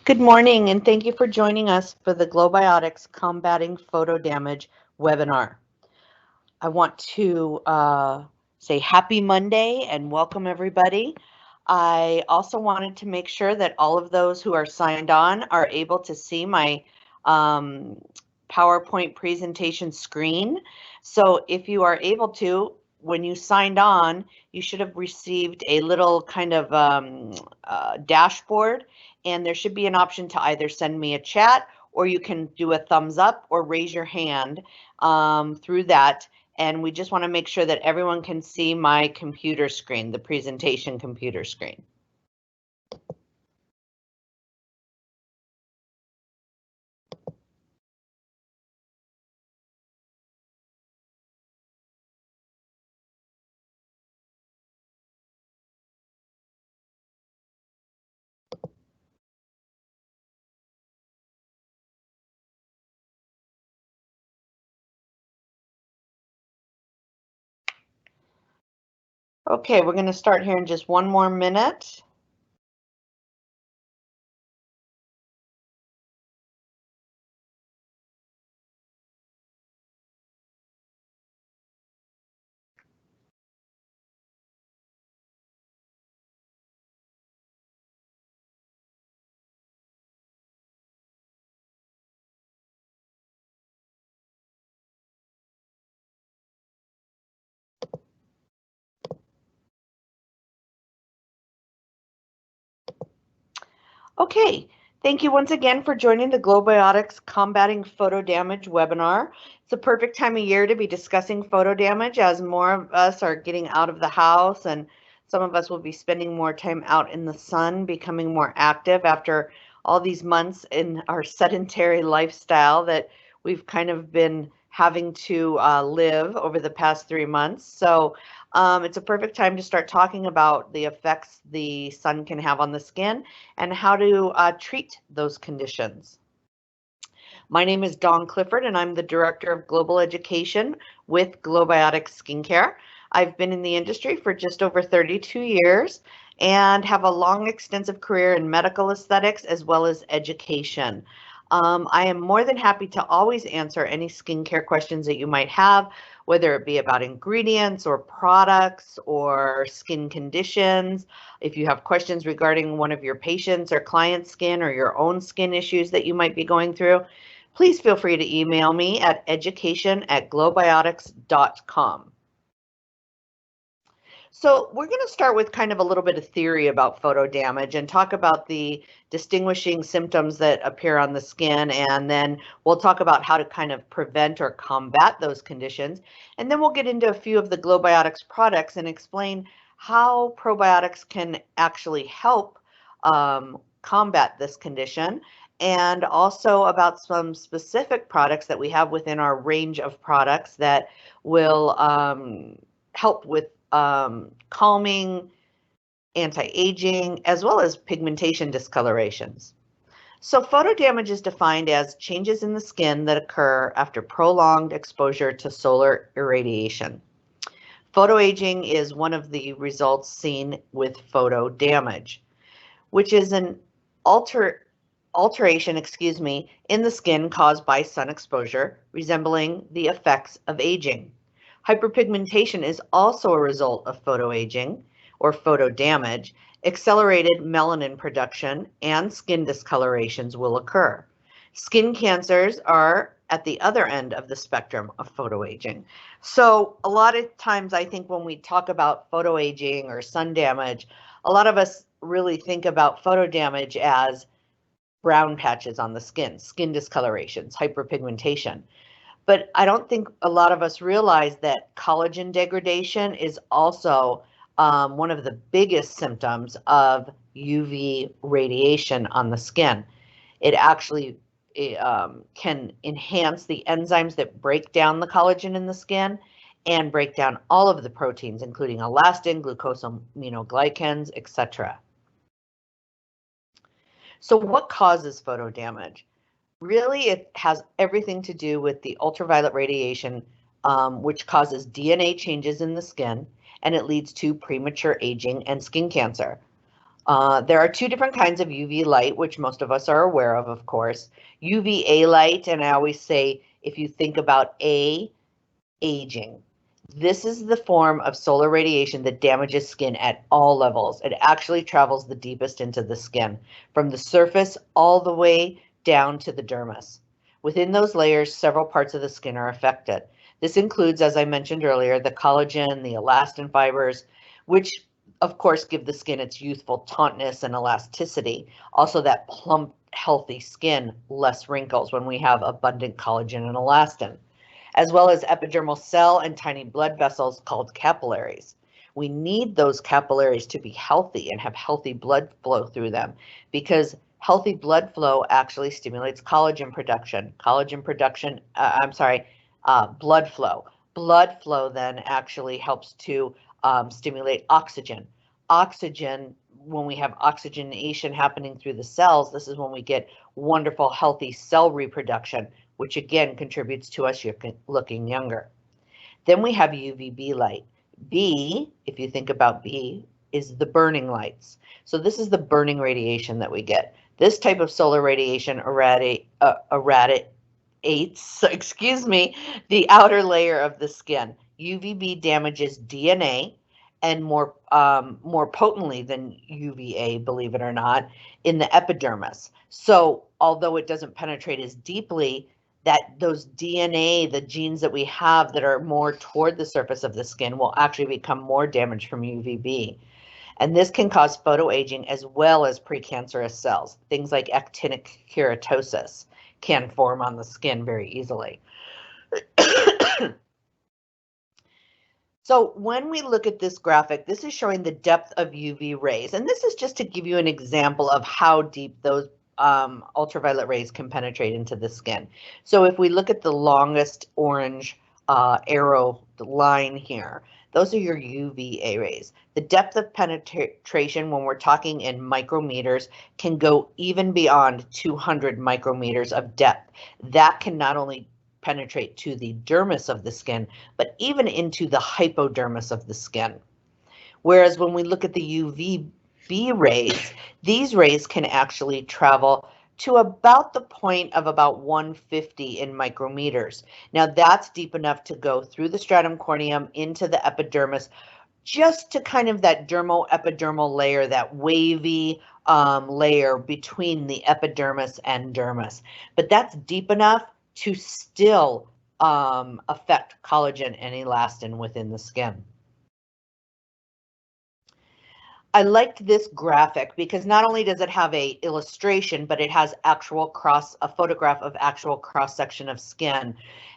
Good morning, and thank you for joining us for the Globiotics Combating Photo Damage webinar. I want to say happy Monday and welcome everybody. I also wanted to make sure that all of those who are signed on are able to see my PowerPoint presentation screen. So if you are able to, when you signed on, you should have received a little kind of dashboard, and there should be an option to either send me a chat, or you can do a thumbs up or raise your hand through that. And we just want to make sure that everyone can see my computer screen, the presentation computer screen. Okay, we're going to start here in just one more minute. Okay, thank you once again for joining the Globiotics Combating Photo Damage webinar. It's a perfect time of year to be discussing photo damage, as more of us are getting out of the house, and some of us will be spending more time out in the sun, becoming more active after all these months in our sedentary lifestyle that we've kind of been having to live over the past 3 months. So it's a perfect time to start talking about the effects the sun can have on the skin and how to treat those conditions. My name is Dawn Clifford, and I'm the Director of Global Education with Globiotics Skincare. I've been in the industry for just over 32 years and have a long, extensive career in medical aesthetics as well as education. I am more than happy to always answer any skincare questions that you might have, whether it be about ingredients or products or skin conditions. If you have questions regarding one of your patients' or clients' skin or your own skin issues that you might be going through, please feel free to email me at education@globiotics.com. So we're going to start with kind of a little bit of theory about photo damage and talk about the distinguishing symptoms that appear on the skin, and then we'll talk about how to kind of prevent or combat those conditions. And then we'll get into a few of the Globiotics products and explain how probiotics can actually help combat this condition, and also about some specific products that we have within our range of products that will help with calming, anti-aging, as well as pigmentation discolorations. So photo damage is defined as changes in the skin that occur after prolonged exposure to solar irradiation. Photoaging is one of the results seen with photo damage, which is an alteration, in the skin caused by sun exposure, resembling the effects of aging. Hyperpigmentation is also a result of photoaging or photo damage. Accelerated melanin production and skin discolorations will occur. Skin cancers are at the other end of the spectrum of photoaging. So a lot of times I think when we talk about photoaging or sun damage, a lot of us really think about photo damage as brown patches on the skin discolorations, hyperpigmentation. But I don't think a lot of us realize that collagen degradation is also one of the biggest symptoms of UV radiation on the skin. It actually can enhance the enzymes that break down the collagen in the skin and break down all of the proteins, including elastin, glucosaminoGlycans, etc. So what causes photo damage? Really, it has everything to do with the ultraviolet radiation, which causes DNA changes in the skin, and it leads to premature aging and skin cancer. There are two different kinds of UV light, which most of us are aware of course. UVA light, and I always say, if you think about aging, this is the form of solar radiation that damages skin at all levels. It actually travels the deepest into the skin, from the surface all the way down to the dermis. Within those layers, several parts of the skin are affected. This includes, as I mentioned earlier, the collagen, the elastin fibers, which of course give the skin its youthful tautness and elasticity. Also that plump, healthy skin, less wrinkles when we have abundant collagen and elastin, as well as epidermal cell and tiny blood vessels called capillaries. We need those capillaries to be healthy and have healthy blood flow through them, because healthy blood flow actually stimulates collagen production. Blood flow. Blood flow then actually helps to stimulate oxygen. Oxygen, when we have oxygenation happening through the cells, this is when we get wonderful, healthy cell reproduction, which again contributes to us looking younger. Then we have UVB light. B, if you think about B, is the burning lights. So this is the burning radiation that we get. This type of solar radiation irradiates, the outer layer of the skin. UVB damages DNA, and more potently than UVA, believe it or not, in the epidermis. So although it doesn't penetrate as deeply, that those DNA, the genes that we have that are more toward the surface of the skin, will actually become more damaged from UVB. And this can cause photoaging as well as precancerous cells. Things like actinic keratosis can form on the skin very easily. So when we look at this graphic, this is showing the depth of UV rays. And this is just to give you an example of how deep those ultraviolet rays can penetrate into the skin. So if we look at the longest orange arrow line here, those are your UVA rays. The depth of penetration, when we're talking in micrometers, can go even beyond 200 micrometers of depth. That can not only penetrate to the dermis of the skin, but even into the hypodermis of the skin. Whereas when we look at the UVB rays, these rays can actually travel to about the point of about 150 in micrometers. Now that's deep enough to go through the stratum corneum into the epidermis, just to kind of that dermo-epidermal layer, that wavy layer between the epidermis and dermis. But that's deep enough to still affect collagen and elastin within the skin. I liked this graphic because not only does it have a illustration, but it has a photograph of actual cross section of skin.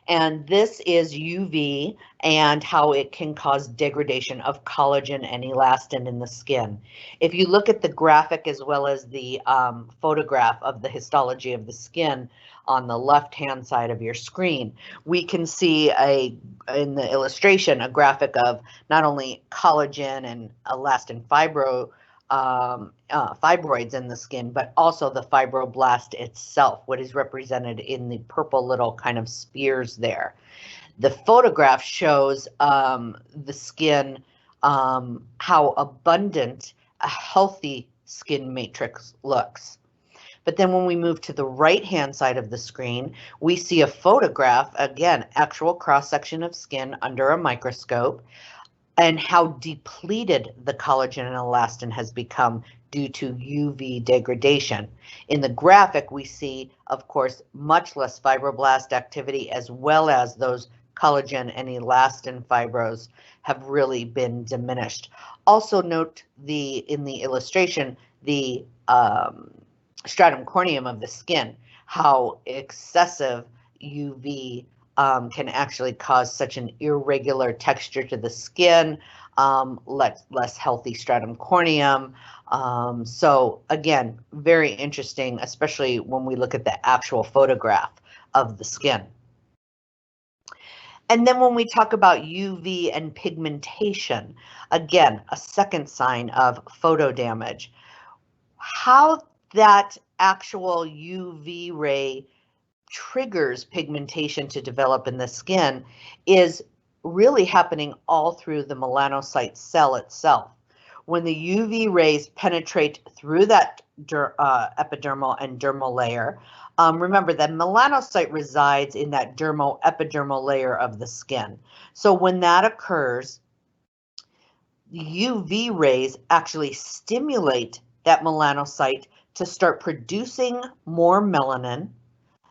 And this is UV and how it can cause degradation of collagen and elastin in the skin. If you look at the graphic as well as the photograph of the histology of the skin on the left-hand side of your screen, we can see in the illustration a graphic of not only collagen and elastin fibroids in the skin, but also the fibroblast itself, what is represented in the purple little kind of spears there. The photograph shows the skin, how abundant a healthy skin matrix looks. But then when we move to the right-hand side of the screen, we see a photograph, again, actual cross-section of skin under a microscope, and how depleted the collagen and elastin has become due to UV degradation. In the graphic, we see, of course, much less fibroblast activity, as well as those collagen and elastin fibros have really been diminished. Also note in the illustration, the stratum corneum of the skin, how excessive UV can actually cause such an irregular texture to the skin, less healthy stratum corneum. So again, very interesting, especially when we look at the actual photograph of the skin. And then when we talk about UV and pigmentation, again, a second sign of photodamage. How that actual UV ray triggers pigmentation to develop in the skin is really happening all through the melanocyte cell itself. when the UV rays penetrate through that epidermal and dermal layer, remember that melanocyte resides in that epidermal layer of the skin. So when that occurs, UV rays actually stimulate that melanocyte to start producing more melanin.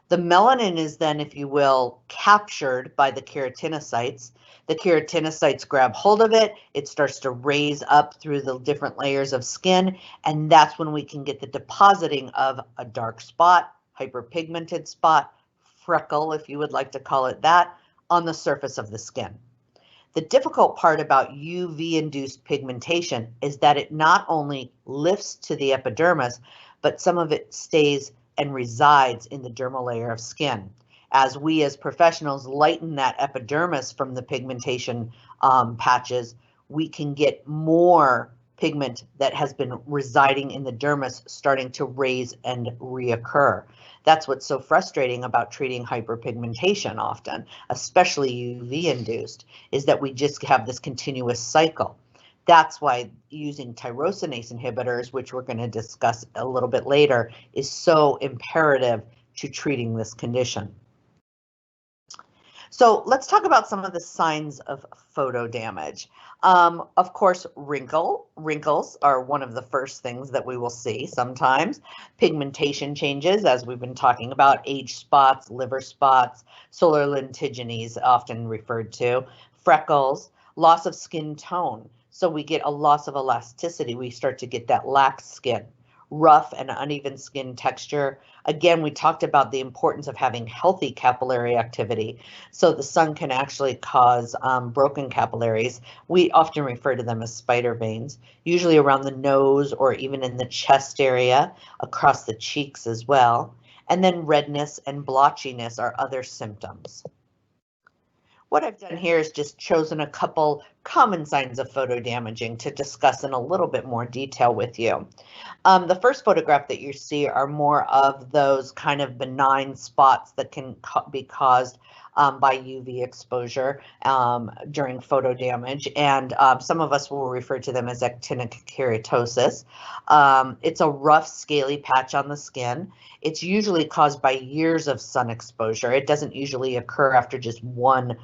The melanin is then, if you will, captured by the keratinocytes. The keratinocytes grab hold of it. It starts to raise up through the different layers of skin, and that's when we can get the depositing of a dark spot, hyperpigmented spot, freckle, if you would like to call it that, on the surface of the skin. The difficult part about UV-induced pigmentation is that it not only lifts to the epidermis, but some of it stays and resides in the dermal layer of skin. As we as professionals lighten that epidermis from the pigmentation patches, we can get more pigment that has been residing in the dermis starting to raise and reoccur. That's what's so frustrating about treating hyperpigmentation often, especially UV induced, is that we just have this continuous cycle. That's why using tyrosinase inhibitors, which we're going to discuss a little bit later, is so imperative to treating this condition. So let's talk about some of the signs of photo damage. Of course, wrinkles are one of the first things that we will see sometimes. Pigmentation changes, as we've been talking about, age spots, liver spots, solar lentigines, often referred to, freckles, loss of skin tone. So we get a loss of elasticity. We start to get that lax skin, rough and uneven skin texture. Again, we talked about the importance of having healthy capillary activity. So the sun can actually cause broken capillaries. We often refer to them as spider veins, usually around the nose or even in the chest area, across the cheeks as well. And then redness and blotchiness are other symptoms. What I've done here is just chosen a couple common signs of photodamaging to discuss in a little bit more detail with you. The first photograph that you see are more of those kind of benign spots that can be caused by UV exposure during photodamage, and some of us will refer to them as actinic keratosis. It's a rough, scaly patch on the skin. It's usually caused by years of sun exposure. It doesn't usually occur after just one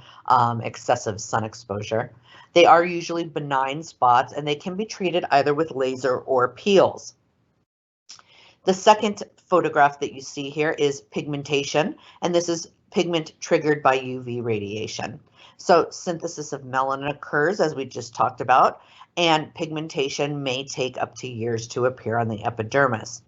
excessive sun exposure. They are usually benign spots, and they can be treated either with laser or peels. The second photograph that you see here is pigmentation, and this is pigment triggered by UV radiation. So synthesis of melanin occurs, as we just talked about, and pigmentation may take up to years to appear on the epidermis.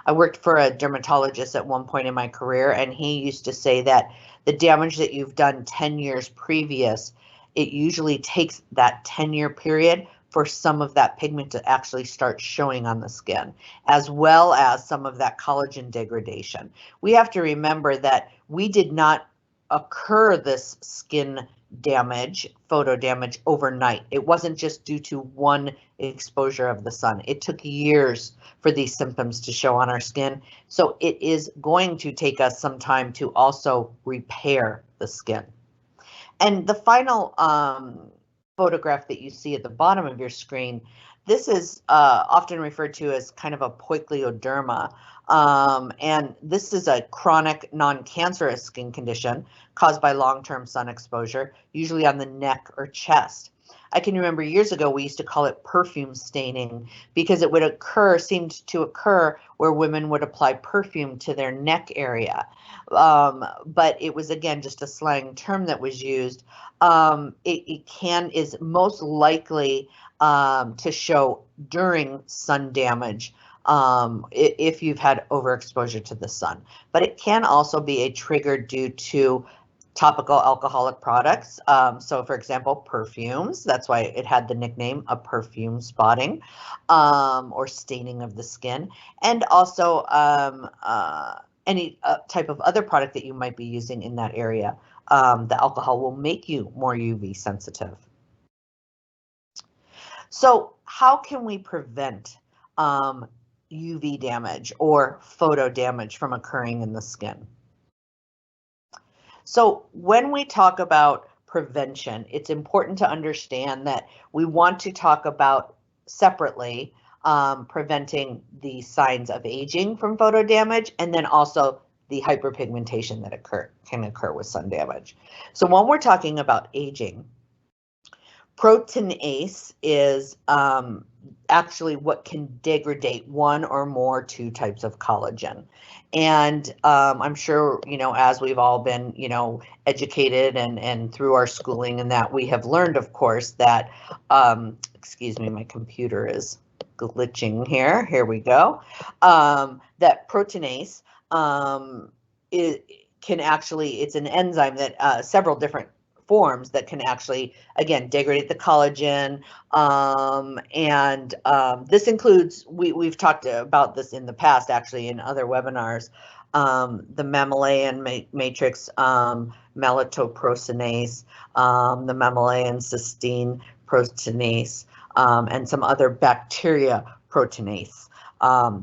I worked for a dermatologist at one point in my career, and he used to say that the damage that you've done 10 years previous, it usually takes that 10-year period for some of that pigment to actually start showing on the skin, as well as some of that collagen degradation. We have to remember that we did not occur this skin damage, photo damage, overnight. It wasn't just due to one exposure of the sun. It took years for these symptoms to show on our skin. So it is going to take us some time to also repair the skin. And the final photograph that you see at the bottom of your screen, this is often referred to as kind of a poikiloderma. And this is a chronic non-cancerous skin condition caused by long-term sun exposure, usually on the neck or chest. I can remember years ago we used to call it perfume staining because it would seemed to occur where women would apply perfume to their neck area. But it was, again, just a slang term that was used. It is most likely to show during sun damage if you've had overexposure to the sun. But it can also be a trigger due to topical alcoholic products. So for example, perfumes, that's why it had the nickname of perfume spotting or staining of the skin. And also any type of other product that you might be using in that area. The alcohol will make you more UV sensitive. So how can we prevent UV damage or photo damage from occurring in the skin? So when we talk about prevention, it's important to understand that we want to talk about separately, preventing the signs of aging from photo damage, and then also the hyperpigmentation that can occur with sun damage. So when we're talking about aging, proteinase is actually what can degrade one or more two types of collagen. And I'm sure, as we've all been, educated and through our schooling and that, we have learned, of course, that, excuse me, my computer is glitching here. Here we go. That proteinase it's an enzyme that several different forms that can actually, again, degrade the collagen. This includes, we've talked about this in the past, actually, in other webinars, the mammalian matrix melatoproteinase, the mammalian cysteine proteinase, and some other bacteria proteinase.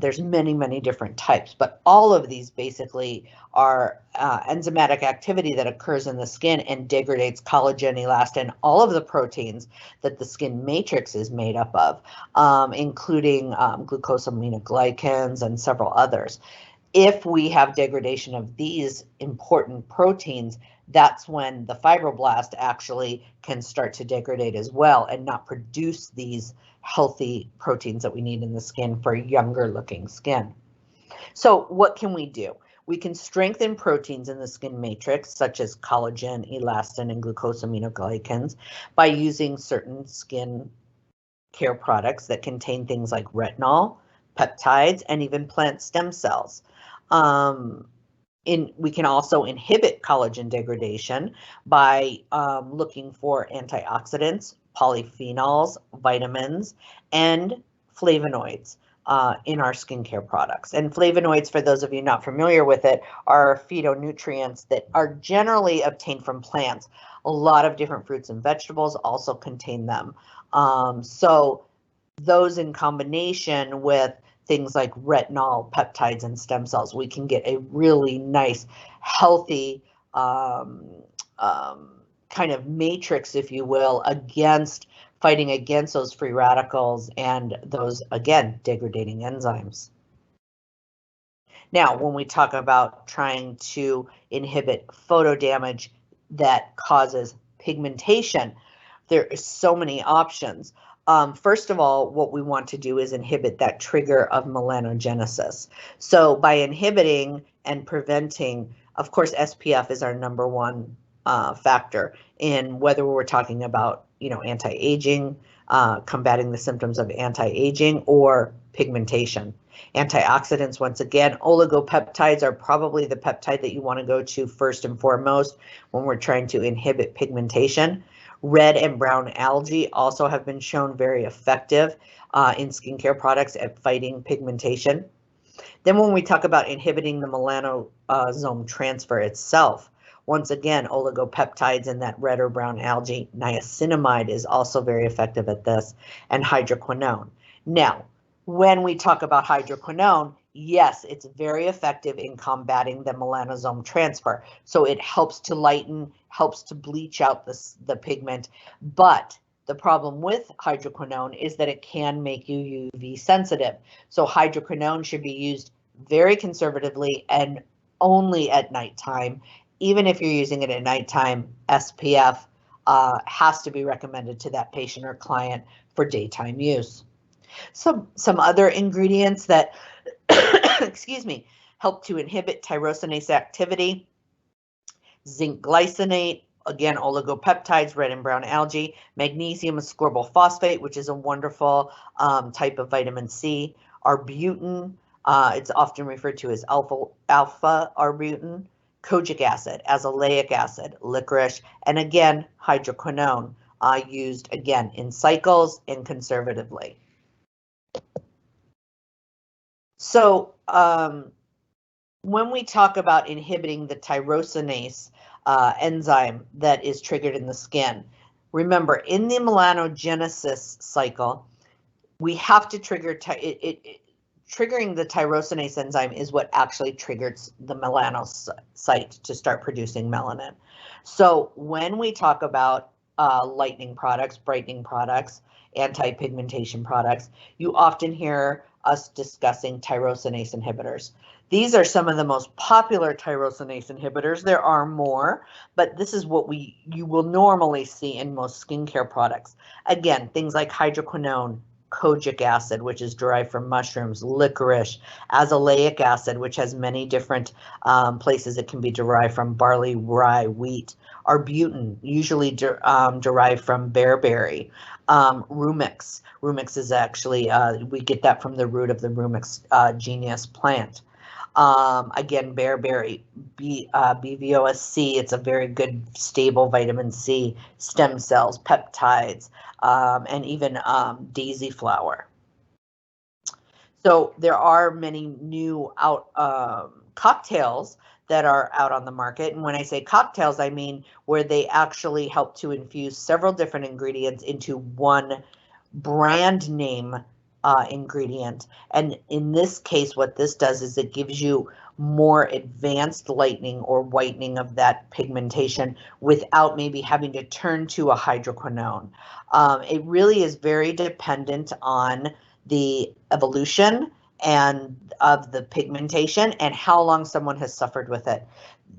There's many different types, but all of these basically are enzymatic activity that occurs in the skin and degrades collagen, elastin, all of the proteins that the skin matrix is made up of, including glucosaminoglycans and several others. If we have degradation of these important proteins, that's when the fibroblast actually can start to degrade as well and not produce these healthy proteins that we need in the skin for younger looking skin. So what can we do? We can strengthen proteins in the skin matrix, such as collagen, elastin, and glucosaminoglycans, by using certain skin care products that contain things like retinol, peptides, and even plant stem cells. We can also inhibit collagen degradation by looking for antioxidants, polyphenols, vitamins, and flavonoids in our skincare products. And flavonoids, for those of you not familiar with it, are phytonutrients that are generally obtained from plants. A lot of different fruits and vegetables also contain them. So those in combination with things like retinol, peptides, and stem cells, we can get a really nice, healthy kind of matrix, if you will, fighting against those free radicals and those, again, degrading enzymes. Now, when we talk about trying to inhibit photo damage that causes pigmentation, there are so many options. First of all, what we want to do is inhibit that trigger of melanogenesis. So by inhibiting and preventing, of course, SPF is our number one factor in whether we're talking about, anti-aging, combating the symptoms of anti-aging, or pigmentation. Antioxidants, once again, oligopeptides are probably the peptide that you want to go to first and foremost when we're trying to inhibit pigmentation. Red and brown algae also have been shown very effective in skincare products at fighting pigmentation. Then when we talk about inhibiting the melanosome transfer itself, once again, oligopeptides in that red or brown algae, niacinamide is also very effective at this, and hydroquinone. Now, when we talk about hydroquinone, yes, it's very effective in combating the melanosome transfer. So it helps to lighten, helps to bleach out the pigment. But the problem with hydroquinone is that it can make you UV sensitive. So hydroquinone should be used very conservatively and only at nighttime. Even if you're using it at nighttime, SPF has to be recommended to that patient or client for daytime use. Some other ingredients that, excuse me, help to inhibit tyrosinase activity: zinc glycinate, again, oligopeptides, red and brown algae, magnesium ascorbyl phosphate, which is a wonderful type of vitamin C, arbutin, it's often referred to as alpha arbutin, kojic acid, azelaic acid, licorice, and again, hydroquinone, used again in cycles and conservatively. So when we talk about inhibiting the tyrosinase enzyme that is triggered in the skin, remember, in the melanogenesis cycle, we have to trigger triggering the tyrosinase enzyme is what actually triggers the melanocyte to start producing melanin. So when we talk about lightening products, brightening products, anti-pigmentation products, you often hear us discussing tyrosinase inhibitors. These are some of the most popular tyrosinase inhibitors. There are more, but this is what you will normally see in most skincare products. Again, things like hydroquinone, kojic acid, which is derived from mushrooms, licorice, azelaic acid, which has many different places it can be derived from: barley, rye, wheat. Arbutin, usually derived from bearberry. Rumix. Rumix is actually, we get that from the root of the Rumix genus plant. Again, bearberry, BVOSC, it's a very good stable vitamin C, stem cells, peptides, and even daisy flower. So there are many new cocktails that are out on the market. And when I say cocktails, I mean where they actually help to infuse several different ingredients into one brand name ingredient. And in this case, what this does is it gives you more advanced lightening or whitening of that pigmentation without maybe having to turn to a hydroquinone. It really is very dependent on the evolution and of the pigmentation and how long someone has suffered with it.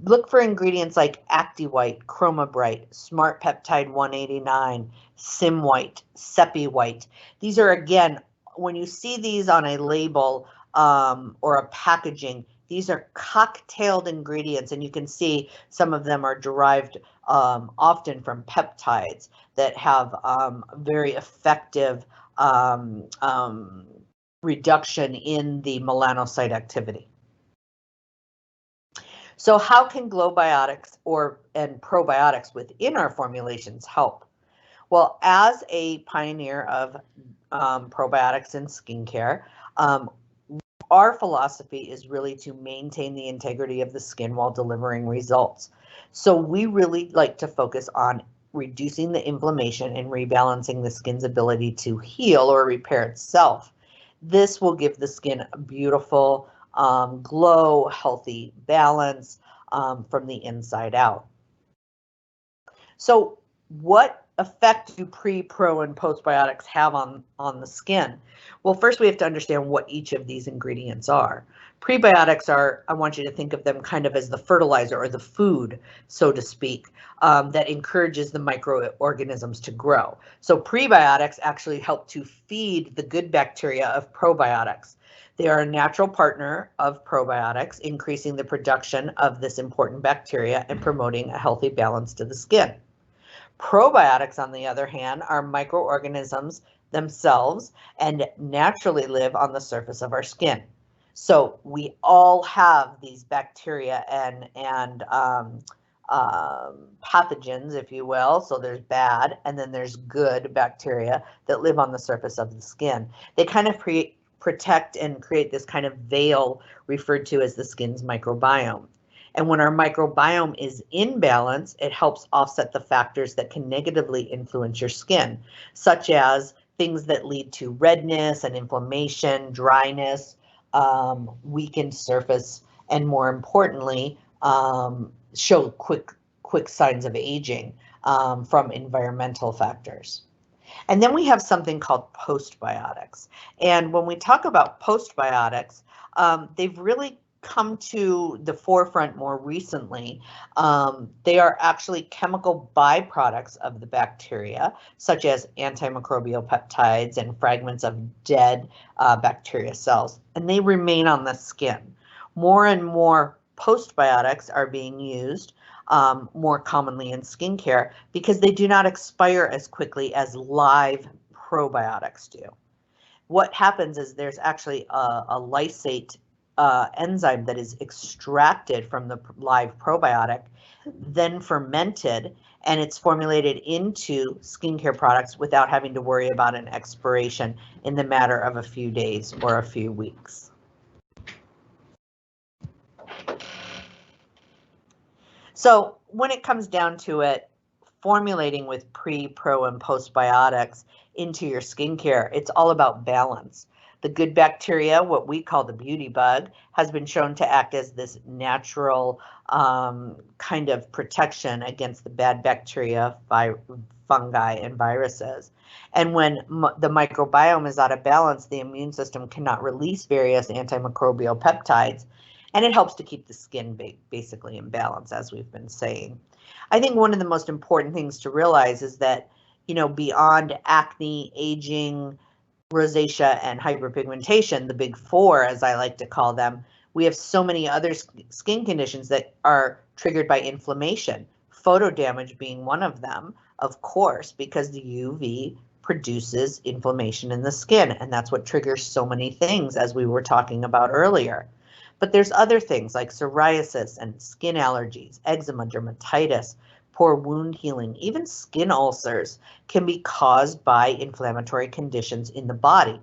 Look for ingredients like ActiWhite, ChromaBright, Smart Peptide 189, SimWhite, SepiWhite. These are, again, when you see these on a label or a packaging, these are cocktailed ingredients, and you can see some of them are derived often from peptides that have very effective reduction in the melanocyte activity. So how can globiotics and probiotics within our formulations help? Well, as a pioneer of probiotics in skincare, our philosophy is really to maintain the integrity of the skin while delivering results. So we really like to focus on reducing the inflammation and rebalancing the skin's ability to heal or repair itself. This will give the skin a beautiful glow, healthy balance from the inside out. So what effect do pre, pro, and postbiotics have on the skin? Well, first we have to understand what each of these ingredients are. Prebiotics are, I want you to think of them kind of as the fertilizer or the food, so to speak, that encourages the microorganisms to grow. So prebiotics actually help to feed the good bacteria of probiotics. They are a natural partner of probiotics, increasing the production of this important bacteria and promoting a healthy balance to the skin. Probiotics, on the other hand, are microorganisms themselves and naturally live on the surface of our skin. So we all have these bacteria and pathogens, if you will. So there's bad and then there's good bacteria that live on the surface of the skin. They kind of protect and create this kind of veil referred to as the skin's microbiome. And when our microbiome is in balance, it helps offset the factors that can negatively influence your skin, such as things that lead to redness and inflammation, dryness, weakened surface, and more importantly, show quick signs of aging from environmental factors. And then we have something called postbiotics. And when we talk about postbiotics, they've really come to the forefront more recently. They are actually chemical byproducts of the bacteria, such as antimicrobial peptides and fragments of dead bacteria cells, and they remain on the skin. More and more postbiotics are being used more commonly in skincare because they do not expire as quickly as live probiotics do. What happens is there's actually a lysate enzyme that is extracted from the live probiotic, then fermented, and it's formulated into skincare products without having to worry about an expiration in the matter of a few days or a few weeks. So when it comes down to it, formulating with pre, pro, and postbiotics into your skincare, it's all about balance. The good bacteria, what we call the beauty bug, has been shown to act as this natural kind of protection against the bad bacteria, fungi and viruses. And when the microbiome is out of balance, the immune system cannot release various antimicrobial peptides, and it helps to keep the skin basically in balance, as we've been saying. I think one of the most important things to realize is that, you know, beyond acne, aging, rosacea, and hyperpigmentation, the big four, as I like to call them, we have so many other skin conditions that are triggered by inflammation. Photodamage being one of them, of course, because the UV produces inflammation in the skin, and that's what triggers so many things, as we were talking about earlier. But there's other things like psoriasis and skin allergies, eczema, dermatitis, poor wound healing, even skin ulcers can be caused by inflammatory conditions in the body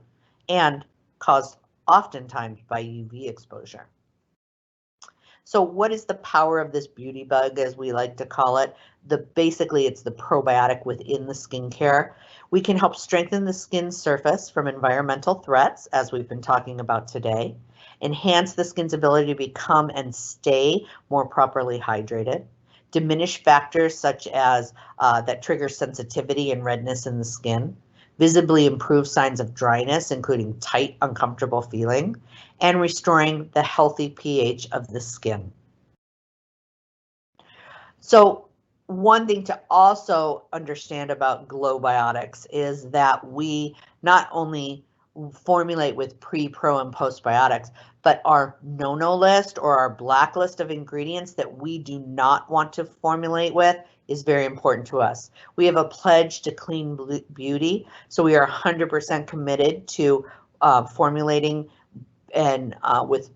and caused oftentimes by UV exposure. So what is the power of this beauty bug, as we like to call it? Basically, it's the probiotic within the skincare. We can help strengthen the skin surface from environmental threats, as we've been talking about today, enhance the skin's ability to become and stay more properly hydrated, diminish factors such as that trigger sensitivity and redness in the skin, visibly improve signs of dryness, including tight, uncomfortable feeling, and restoring the healthy pH of the skin. So one thing to also understand about Glowbiotics is that we not only formulate with pre, pro, and postbiotics, but our no-no list or our blacklist of ingredients that we do not want to formulate with is very important to us. We have a pledge to clean beauty, so we are 100% committed to formulating and with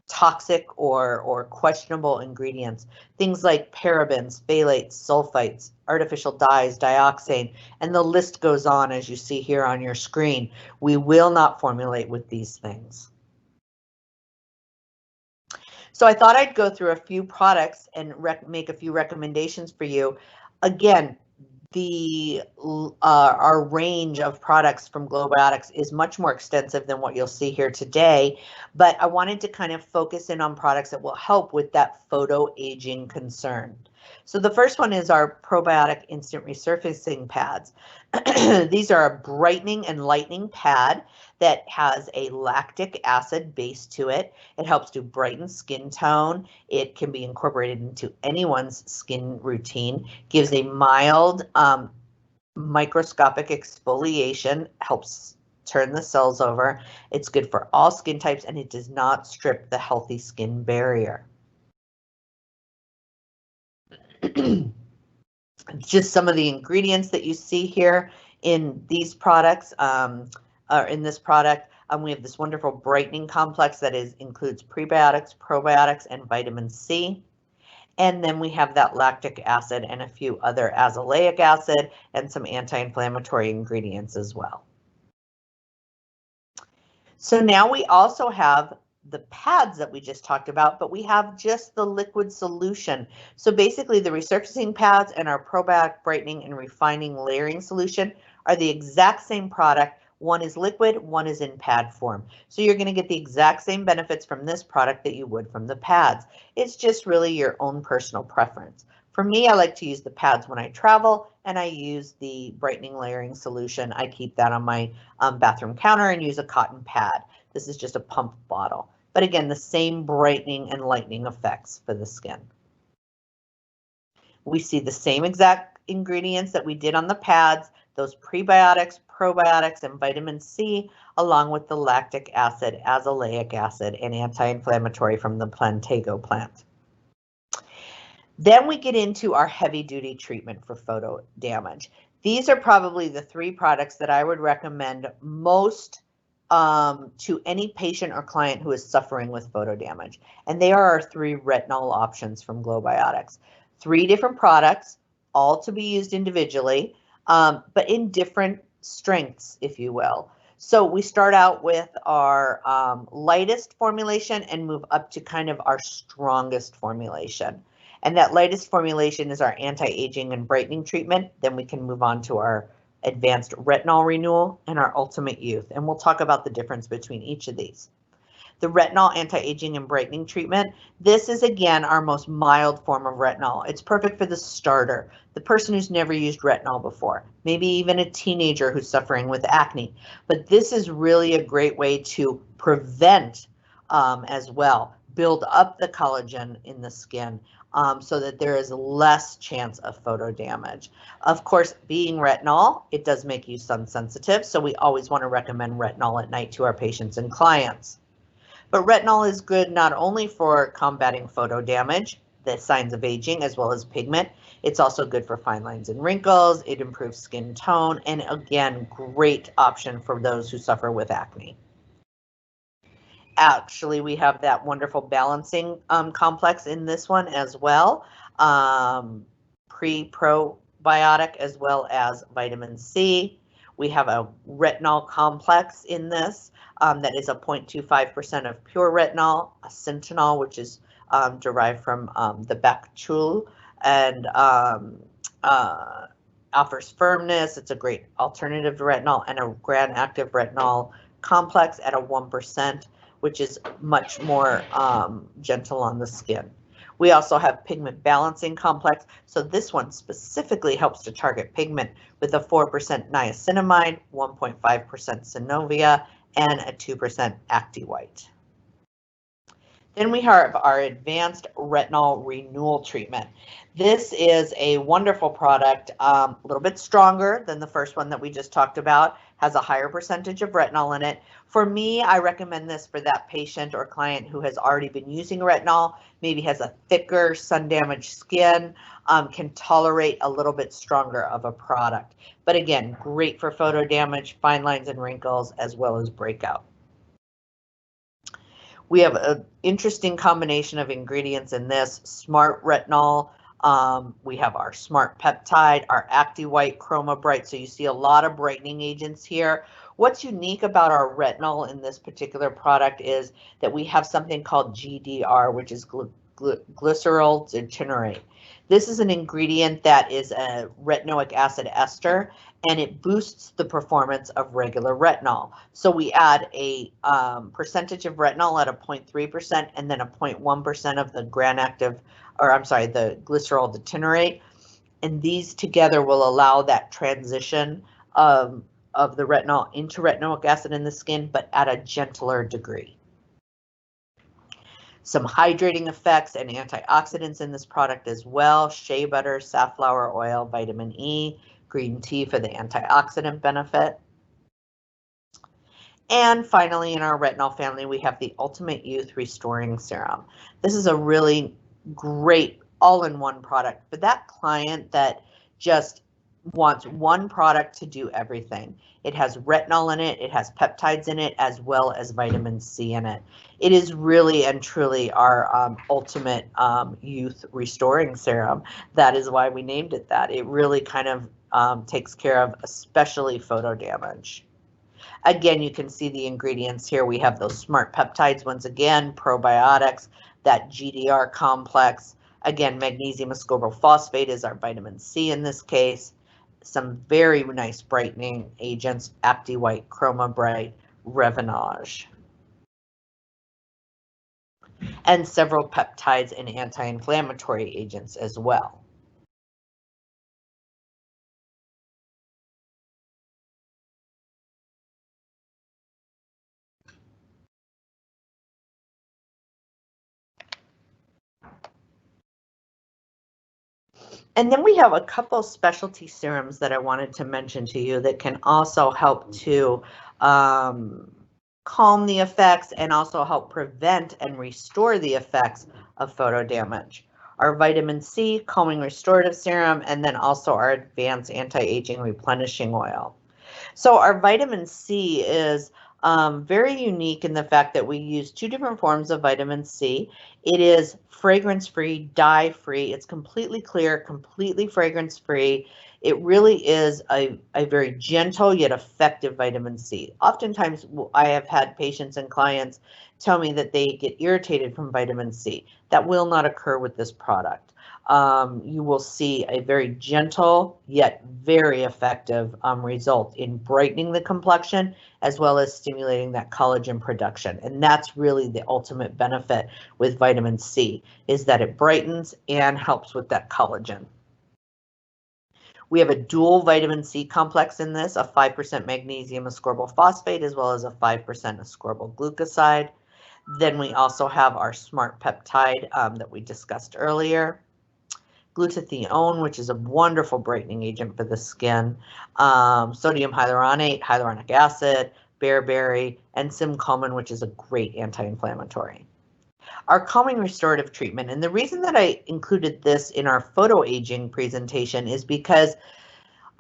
toxic or questionable ingredients, things like parabens, phthalates, sulfites, artificial dyes, dioxane, and the list goes on, as you see here on your screen. We will not formulate with these things. So I thought I'd go through a few products and make a few recommendations for you. Again, our range of products from Glowbiotics is much more extensive than what you'll see here today, but I wanted to kind of focus in on products that will help with that photo aging concern. So the first one is our probiotic instant resurfacing pads. These are a brightening and lightening pad that has a lactic acid base to it. It helps to brighten skin tone. It can be incorporated into anyone's skin routine, gives a mild microscopic exfoliation, helps turn the cells over. It's good for all skin types, and it does not strip the healthy skin barrier. Just some of the ingredients that you see here in these products, or in this product. We have this wonderful brightening complex that includes prebiotics, probiotics, and vitamin C. And then we have that lactic acid and a few other azelaic acid and some anti-inflammatory ingredients as well. So now we also have the pads that we just talked about, but we have just the liquid solution. So basically the resurfacing pads and our probiotic brightening and refining layering solution are the exact same product. One is liquid, one is in pad form. So you're going to get the exact same benefits from this product that you would from the pads. It's just really your own personal preference. For me, I like to use the pads when I travel, and I use the brightening layering solution. I keep that on my bathroom counter and use a cotton pad. This is just a pump bottle. But again, the same brightening and lightening effects for the skin. We see the same exact ingredients that we did on the pads, those prebiotics, probiotics, and vitamin C, along with the lactic acid, azelaic acid, and anti-inflammatory from the plantago plant. Then we get into our heavy-duty treatment for photo damage. These are probably the three products that I would recommend most to any patient or client who is suffering with photo damage. And they are our three retinol options from Glowbiotics. 3 different products, all to be used individually, but in different strengths, if you will. So we start out with our lightest formulation and move up to kind of our strongest formulation. And that lightest formulation is our anti-aging and brightening treatment. Then we can move on to our advanced retinol renewal and our ultimate youth. And we'll talk about the difference between each of these. The retinol anti-aging and brightening treatment. This is, again, our most mild form of retinol. It's perfect for the starter, the person who's never used retinol before, maybe even a teenager who's suffering with acne. But this is really a great way to prevent as well, build up the collagen in the skin so that there is less chance of photo damage. Of course, being retinol, it does make you sun sensitive, so we always want to recommend retinol at night to our patients and clients. But retinol is good not only for combating photo damage, the signs of aging, as well as pigment. It's also good for fine lines and wrinkles. It improves skin tone, and again, great option for those who suffer with acne. Actually, we have that wonderful balancing complex in this one as well, pre-probiotic as well as vitamin C. We have a retinol complex in this that is a 0.25% of pure retinol, a centinol, which is derived from the bacchul, and offers firmness. It's a great alternative to retinol, and a gram-active retinol complex at a 1%, which is much more gentle on the skin. We also have pigment balancing complex. So this one specifically helps to target pigment with a 4% niacinamide, 1.5% synovia, and a 2% ActiWhite. Then we have our advanced retinol renewal treatment. This is a wonderful product, a little bit stronger than the first one that we just talked about, has a higher percentage of retinol in it. For me, I recommend this for that patient or client who has already been using retinol, maybe has a thicker sun damaged skin, can tolerate a little bit stronger of a product. But again, great for photo damage, fine lines and wrinkles, as well as breakout. We have an interesting combination of ingredients in this. Smart retinol, we have our smart peptide, our ActiWhite, Chroma Bright. So you see a lot of brightening agents here. What's unique about our retinol in this particular product is that we have something called GDR, which is glycerol degenerate. This is an ingredient that is a retinoic acid ester, and it boosts the performance of regular retinol. So we add a percentage of retinol at a 0.3% and then a 0.1% of the gram-active, or I'm sorry, the glycerol degenerate. And these together will allow that transition of the retinol into retinoic acid in the skin, but at a gentler degree. Some hydrating effects and antioxidants in this product as well. Shea butter, safflower oil, vitamin E, green tea for the antioxidant benefit. And finally, in our retinol family, we have the Ultimate Youth Restoring Serum. This is a really great all-in-one product for that client that just wants one product to do everything. It has retinol in it, it has peptides in it, as well as vitamin C in it. It is really and truly our ultimate youth restoring serum. That is why we named it that. It really kind of takes care of especially photo damage. Again, you can see the ingredients here. We have those smart peptides once again, probiotics, that GDR complex. Again, magnesium ascorbyl phosphate is our vitamin C in this case. Some very nice brightening agents, ActiWhite, Chroma Bright, Revinage. And several peptides and anti-inflammatory agents as well. And then we have a couple specialty serums that I wanted to mention to you that can also help to calm the effects and also help prevent and restore the effects of photo damage. Our vitamin C calming restorative serum, and then also our advanced anti-aging replenishing oil. So our vitamin C is very unique in the fact that we use two different forms of vitamin C. It is fragrance-free, dye-free. It's completely clear, completely fragrance-free. It really is a very gentle yet effective vitamin C. Oftentimes, I have had patients and clients tell me that they get irritated from vitamin C. That will not occur with this product. You will see a very gentle yet very effective result in brightening the complexion as well as stimulating that collagen production. And that's really the ultimate benefit with vitamin C, is that it brightens and helps with that collagen. We have a dual vitamin C complex in this, a 5% magnesium ascorbyl phosphate as well as a 5% ascorbyl glucoside. Then we also have our smart peptide that we discussed earlier. Glutathione, which is a wonderful brightening agent for the skin. Sodium hyaluronate, hyaluronic acid, bearberry, and simcomin, which is a great anti-inflammatory. Our calming restorative treatment, and the reason that I included this in our photo aging presentation is because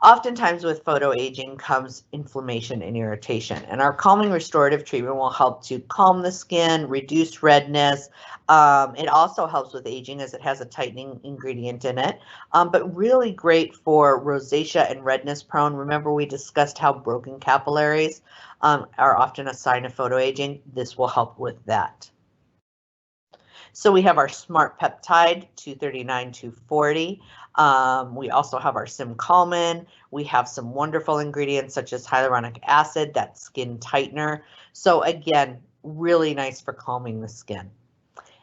oftentimes with photo aging comes inflammation and irritation, and our calming restorative treatment will help to calm the skin, reduce redness. It also helps with aging as it has a tightening ingredient in it, but really great for rosacea and redness prone. Remember, we discussed how broken capillaries are often a sign of photo aging. This will help with that. So we have our smart peptide 239, 240. We also have our simcomin. We have some wonderful ingredients such as hyaluronic acid, that skin tightener. So again, really nice for calming the skin.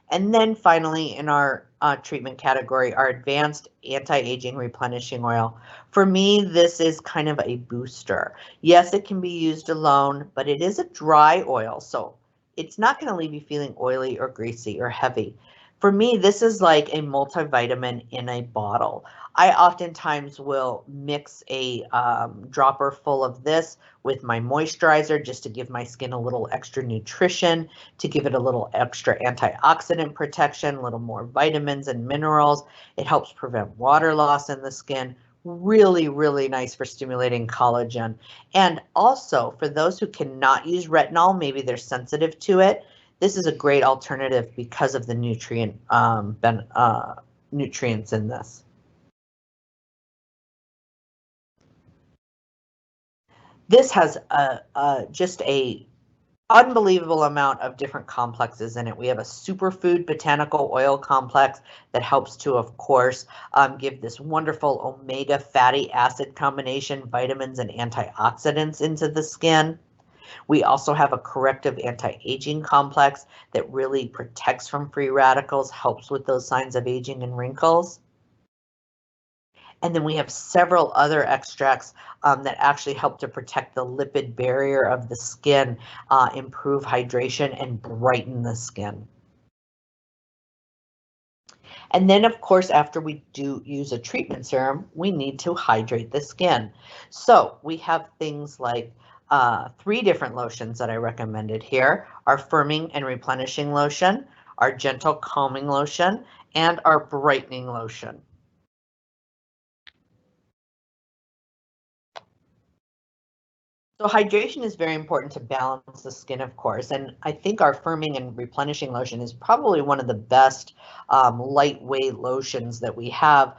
And then finally in our treatment category, our advanced anti-aging replenishing oil. For me, this is kind of a booster. Yes, it can be used alone, but it is a dry oil, so it's not going to leave you feeling oily or greasy or heavy. For me, this is like a multivitamin in a bottle. I oftentimes will mix a dropper full of this with my moisturizer just to give my skin a little extra nutrition, to give it a little extra antioxidant protection, a little more vitamins and minerals. It helps prevent water loss in the skin. Really, really nice for stimulating collagen. And also for those who cannot use retinol, maybe they're sensitive to it, this is a great alternative because of the nutrients in this. This has just a unbelievable amount of different complexes in it. We have a superfood botanical oil complex that helps to, of course, give this wonderful omega fatty acid combination, vitamins and antioxidants into the skin. We also have a corrective anti-aging complex that really protects from free radicals, helps with those signs of aging and wrinkles. And then we have several other extracts that actually help to protect the lipid barrier of the skin, improve hydration, and brighten the skin. And then, of course, after we do use a treatment serum, we need to hydrate the skin. So we have things like 3 different lotions that I recommended here: our firming and replenishing lotion, our gentle calming lotion, and our brightening lotion. So hydration is very important to balance the skin, of course, and I think our firming and replenishing lotion is probably one of the best lightweight lotions that we have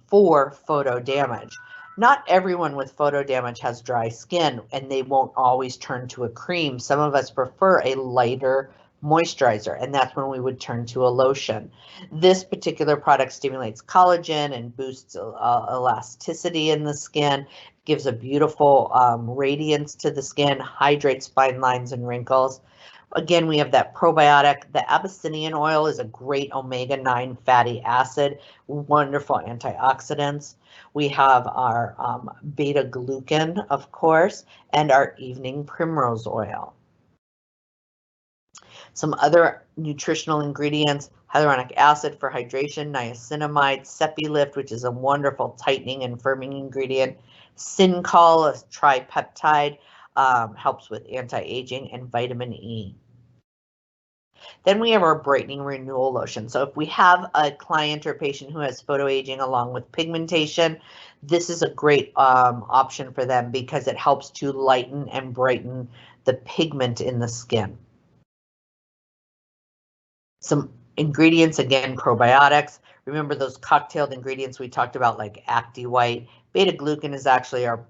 for photo damage. Not everyone with photo damage has dry skin, and they won't always turn to a cream. Some of us prefer a lighter moisturizer, and that's when we would turn to a lotion. This particular product stimulates collagen and boosts elasticity in the skin, gives a beautiful radiance to the skin, hydrates fine lines and wrinkles. Again, we have that probiotic. The Abyssinian oil is a great omega-9 fatty acid, wonderful antioxidants. We have our beta-glucan, of course, and our evening primrose oil. Some other nutritional ingredients: hyaluronic acid for hydration, niacinamide, Sepilift, which is a wonderful tightening and firming ingredient, Syncol, a tripeptide, helps with anti-aging, and vitamin E. Then we have our brightening renewal lotion. So if we have a client or patient who has photoaging along with pigmentation, this is a great option for them because it helps to lighten and brighten the pigment in the skin. Some ingredients, again, probiotics. Remember those cocktailed ingredients we talked about, like ActiWhite, Beta-glucan is actually our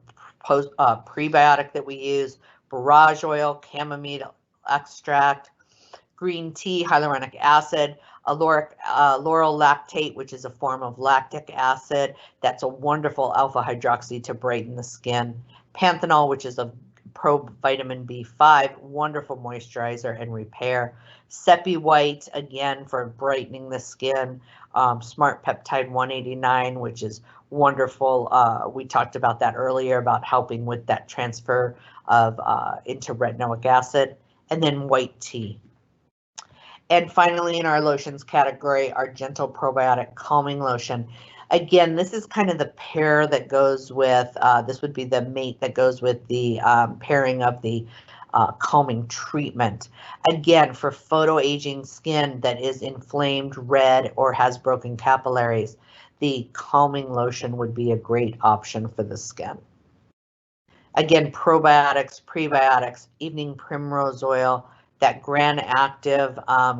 prebiotic that we use. Borage oil, chamomile extract, green tea, hyaluronic acid, lauryl lactate, which is a form of lactic acid. That's a wonderful alpha hydroxy to brighten the skin. Panthenol, which is a provitamin B5, wonderful moisturizer and repair. Sepi white, again, for brightening the skin. Smart peptide 189, which is wonderful. We talked about that earlier, about helping with that transfer of into retinoic acid. And then white tea. And finally, in our lotions category, our gentle probiotic calming lotion. Again, this is kind of the pair that goes with, this would be the mate that goes with the pairing of the calming treatment. Again, for photoaging skin that is inflamed, red, or has broken capillaries, the calming lotion would be a great option for the skin. Again, probiotics, prebiotics, evening primrose oil, that Gran Active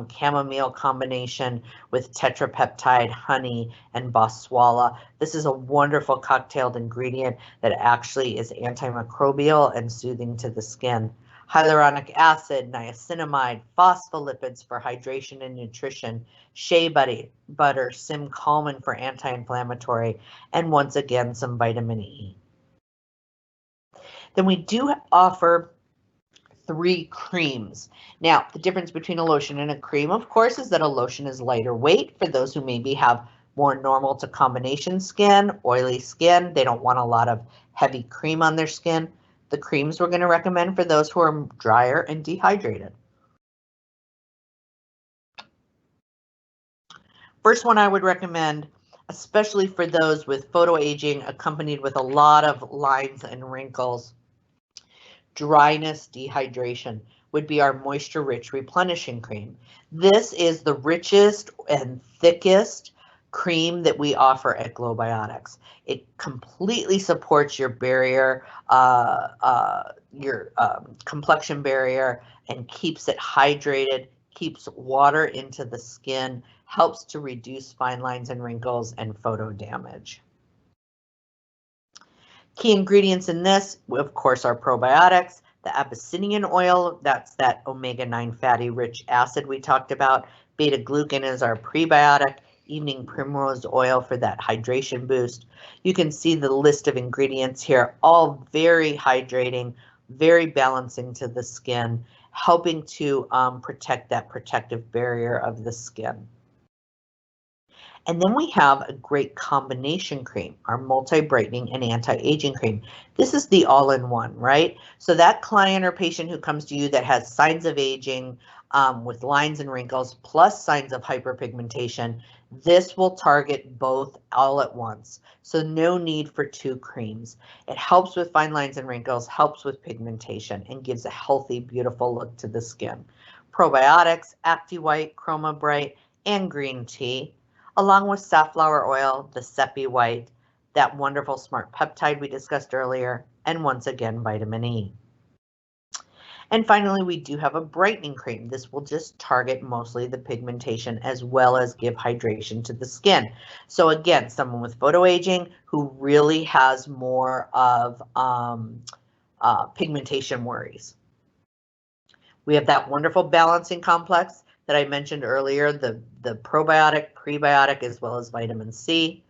chamomile combination with tetrapeptide, honey, and boswellia. This is a wonderful cocktailed ingredient that actually is antimicrobial and soothing to the skin. Hyaluronic acid, niacinamide, phospholipids for hydration and nutrition, shea butter, Simcolmin for anti-inflammatory, and once again, some vitamin E. Then we do offer 3 creams. Now, the difference between a lotion and a cream, of course, is that a lotion is lighter weight for those who maybe have more normal to combination skin, oily skin. They don't want a lot of heavy cream on their skin. The creams we're going to recommend for those who are drier and dehydrated. First one I would recommend, especially for those with photoaging accompanied with a lot of lines and wrinkles, dryness, dehydration, would be our moisture-rich replenishing cream. This is the richest and thickest cream that we offer at Globiotics. It completely supports your barrier, complexion barrier, and keeps it hydrated, keeps water into the skin, helps to reduce fine lines and wrinkles and photo damage. Key ingredients in this, of course, are probiotics, the Abyssinian oil, that's that omega-9 fatty rich acid we talked about. Beta-glucan is our prebiotic, evening primrose oil for that hydration boost. You can see the list of ingredients here, all very hydrating, very balancing to the skin, helping to protect that protective barrier of the skin. And then we have a great combination cream, our multi-brightening and anti-aging cream. This is the all-in-one, right? So that client or patient who comes to you that has signs of aging with lines and wrinkles plus signs of hyperpigmentation, this will target both all at once. So no need for 2 creams. It helps with fine lines and wrinkles, helps with pigmentation, and gives a healthy, beautiful look to the skin. Probiotics, ActiWhite, Chroma Bright, and green tea, along with safflower oil, the Sepi white, that wonderful smart peptide we discussed earlier, and once again, vitamin E. And finally, we do have a brightening cream. This will just target mostly the pigmentation as well as give hydration to the skin. So again, someone with photoaging who really has more of pigmentation worries. We have that wonderful balancing complex that I mentioned earlier, the probiotic, prebiotic, as well as vitamin C.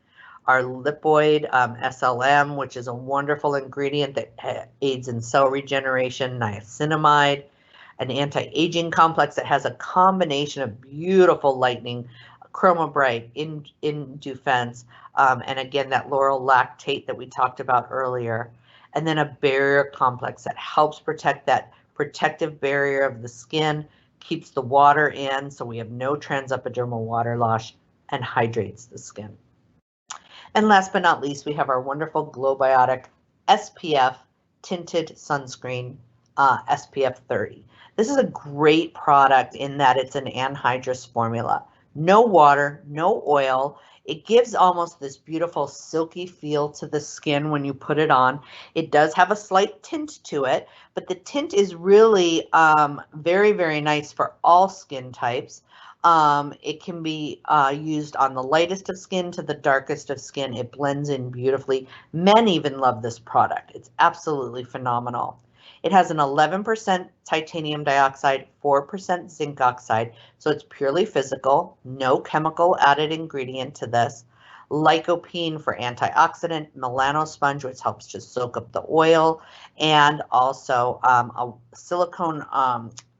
Our lipoid SLM, which is a wonderful ingredient that aids in cell regeneration, niacinamide, an anti-aging complex that has a combination of beautiful lightening, Chroma Bright, Indufense, and again, that lauryl lactate that we talked about earlier, and then a barrier complex that helps protect that protective barrier of the skin, keeps the water in so we have no transepidermal water loss, and hydrates the skin. And last but not least, we have our wonderful Globiotic SPF tinted sunscreen, SPF 30. This is a great product in that it's an anhydrous formula. No water, no oil. It gives almost this beautiful silky feel to the skin when you put it on. It does have a slight tint to it, but the tint is really very, very nice for all skin types. It can be used on the lightest of skin to the darkest of skin. It blends in beautifully. Men even love this product. It's absolutely phenomenal. It has an 11% titanium dioxide, 4% zinc oxide, so it's purely physical, no chemical added ingredient to this. Lycopene for antioxidant, melanosponge, which helps to soak up the oil, and also a silicone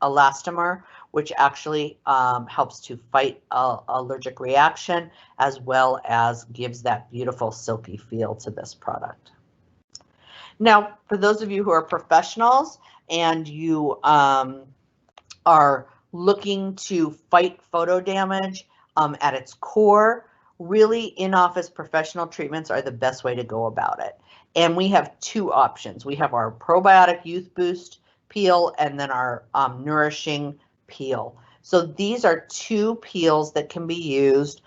elastomer, which actually helps to fight allergic reaction, as well as gives that beautiful silky feel to this product. Now, for those of you who are professionals and you are looking to fight photo damage at its core, really in-office professional treatments are the best way to go about it. And we have two options. We have our Probiotic Youth Boost peel and then our Nourishing peel. So these are two peels that can be used.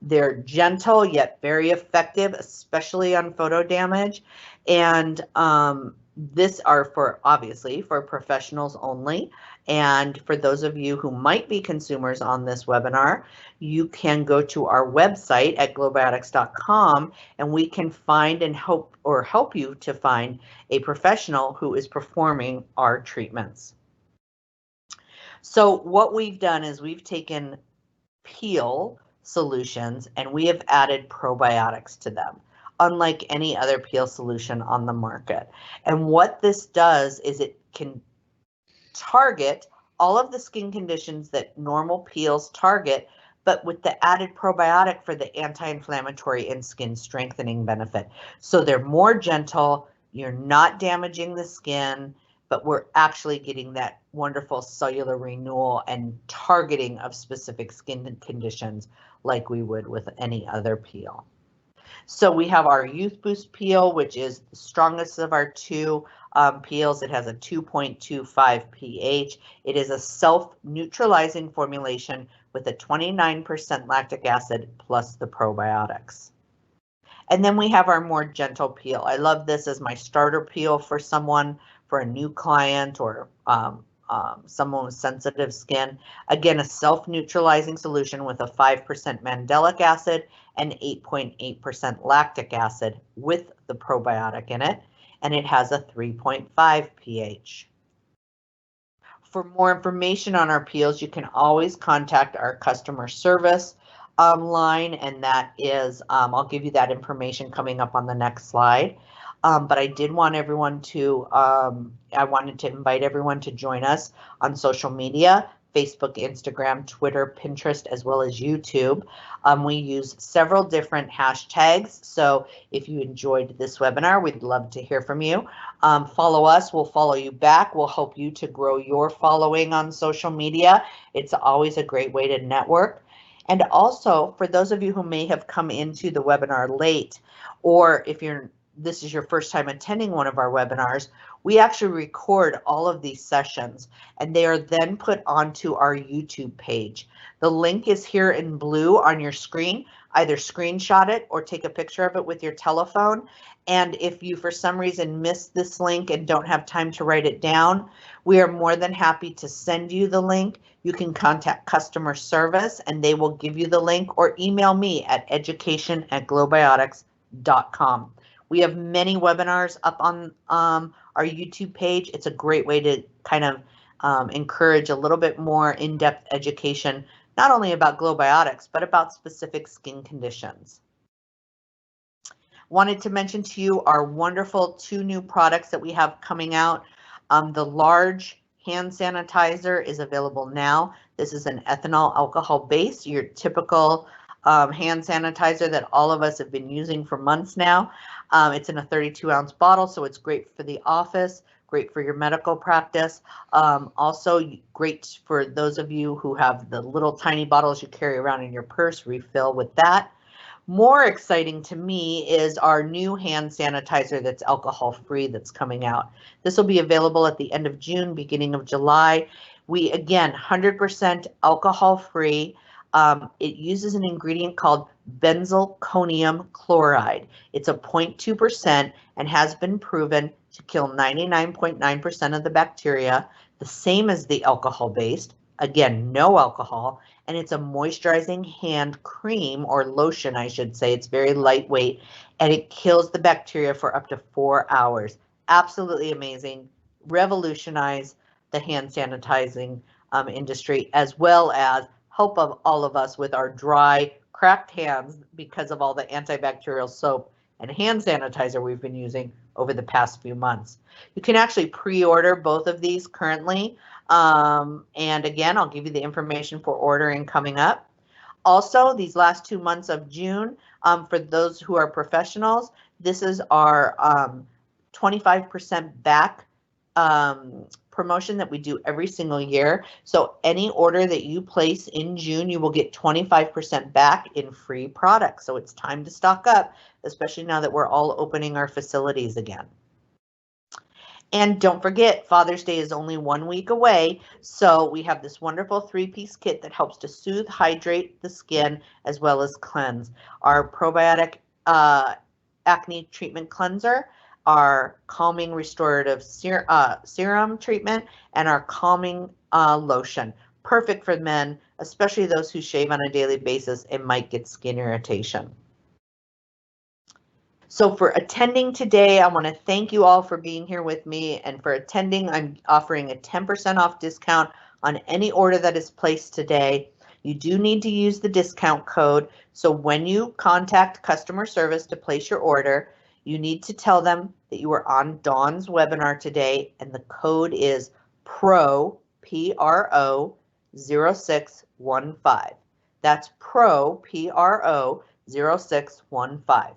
They're gentle yet very effective, especially on photo damage. And this are for, obviously, for professionals only. And for those of you who might be consumers on this webinar, you can go to our website at globiotics.com and we can find and help you to find a professional who is performing our treatments. So what we've done is we've taken peel solutions and we have added probiotics to them, unlike any other peel solution on the market. And what this does is it can target all of the skin conditions that normal peels target, but with the added probiotic for the anti-inflammatory and skin strengthening benefit. So they're more gentle, you're not damaging the skin, but we're actually getting that wonderful cellular renewal and targeting of specific skin conditions like we would with any other peel. So we have our Youth Boost peel, which is the strongest of our two peels. It has a 2.25 pH. It is a self-neutralizing formulation with a 29% lactic acid plus the probiotics. And then we have our more gentle peel. I love this as my starter peel for someone, for a new client or someone with sensitive skin. Again, a self-neutralizing solution with a 5% mandelic acid and 8.8% lactic acid with the probiotic in it, and it has a 3.5 pH. For more information on our peels, you can always contact our customer service line, and that is, I'll give you that information coming up on the next slide. But I did want everyone to, I wanted to invite everyone to join us on social media, Facebook, Instagram, Twitter, Pinterest, as well as YouTube. We use several different hashtags. So if you enjoyed this webinar, we'd love to hear from you. Follow us, we'll follow you back. We'll help you to grow your following on social media. It's always a great way to network. And also, for those of you who may have come into the webinar late, or if this is your first time attending one of our webinars, we actually record all of these sessions and they are then put onto our YouTube page. The link is here in blue on your screen. Either screenshot it or take a picture of it with your telephone. And if you, for some reason, missed this link and don't have time to write it down, we are more than happy to send you the link. You can contact customer service and they will give you the link, or email me at education@globiotics.com. We have many webinars up on our YouTube page. It's a great way to kind of encourage a little bit more in-depth education, not only about Globiotics, but about specific skin conditions. Wanted to mention to you our wonderful 2 new products that we have coming out. The large hand sanitizer is available now. This is an ethanol alcohol base, your typical hand sanitizer that all of us have been using for months now. It's in a 32-ounce bottle, so it's great for the office, great for your medical practice. Also great for those of you who have the little tiny bottles you carry around in your purse, refill with that. More exciting to me is our new hand sanitizer that's alcohol-free that's coming out. This will be available at the end of June, beginning of July. We, again, 100% alcohol-free. It uses an ingredient called benzalkonium chloride. It's a 0.2% and has been proven to kill 99.9% of the bacteria, the same as the alcohol-based, Again, no alcohol, and it's a moisturizing hand cream, or lotion, I should say. It's very lightweight, and it kills the bacteria for up to 4 hours. Absolutely amazing. Revolutionize the hand sanitizing industry, as well as help of all of us with our dry, cracked hands because of all the antibacterial soap and hand sanitizer we've been using over the past few months. You can actually pre-order both of these currently. And again, I'll give you the information for ordering coming up. Also, these last 2 months of June, for those who are professionals, this is our 25% back promotion that we do every single year. So any order that you place in June, you will get 25% back in free products. So it's time to stock up, especially now that we're all opening our facilities again. And don't forget, Father's Day is only 1 week away, so we have this wonderful 3-piece kit that helps to soothe, hydrate the skin, as well as cleanse. Our probiotic acne treatment cleanser, our calming restorative serum treatment, and our calming lotion. Perfect for men, especially those who shave on a daily basis and might get skin irritation. So for attending today, I want to thank you all for being here with me, and for attending, I'm offering a 10% off discount on any order that is placed today. You do need to use the discount code. So when you contact customer service to place your order, you need to tell them that you were on Dawn's webinar today, and the code is PRO, P-R-O 0615. That's PRO, P-R-O 0615.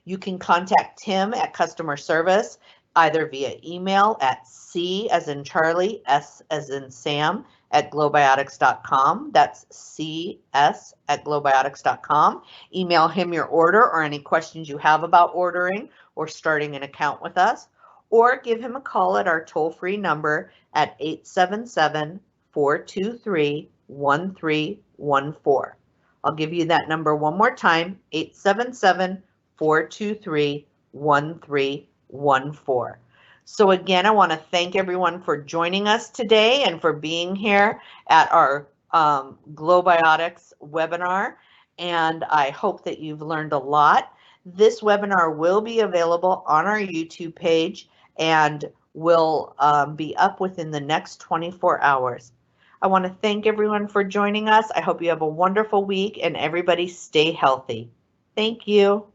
You can contact Tim at customer service, either via email at C as in Charlie, S as in Sam at globiotics.com. That's CS at globiotics.com. Email him your order or any questions you have about ordering or starting an account with us, or give him a call at our toll-free number at 877-423-1314. I'll give you that number one more time, 877-423-1314. So again, I want to thank everyone for joining us today and for being here at our Globiotics webinar. And I hope that you've learned a lot. This webinar will be available on our YouTube page and will be up within the next 24 hours. I want to thank everyone for joining us. I hope you have a wonderful week, and everybody stay healthy. Thank you.